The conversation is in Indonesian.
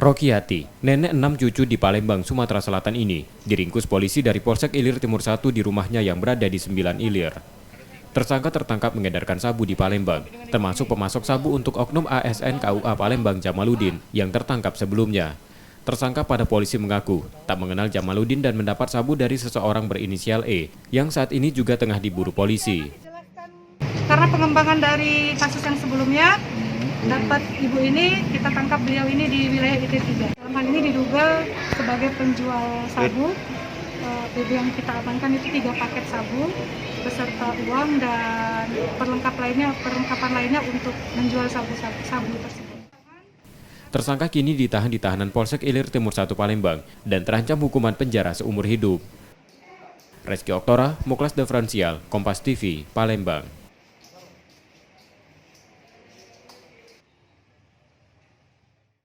Rokiati, nenek 6 cucu di Palembang, Sumatera Selatan ini, diringkus polisi dari Polsek Ilir Timur 1 di rumahnya yang berada di 9 Ilir. Tersangka tertangkap mengedarkan sabu di Palembang, termasuk pemasok sabu untuk oknum ASN KUA Palembang Jamaludin yang tertangkap sebelumnya. Tersangka pada polisi mengaku tak mengenal Jamaludin dan mendapat sabu dari seseorang berinisial E, yang saat ini juga tengah diburu polisi. Karena pengembangan dari kasus yang sebelumnya, dapat ibu ini, kita tangkap beliau ini di wilayah IT3. Dalam hal ini diduga sebagai penjual sabu. BB yang kita amankan itu 3 paket sabu beserta uang dan perlengkapan lainnya untuk menjual sabu tersebut. Tersangka kini ditahan di tahanan Polsek Ilir Timur 1 Palembang dan terancam hukuman penjara seumur hidup. Reski Oktora, Muklas Differential, Kompas TV, Palembang.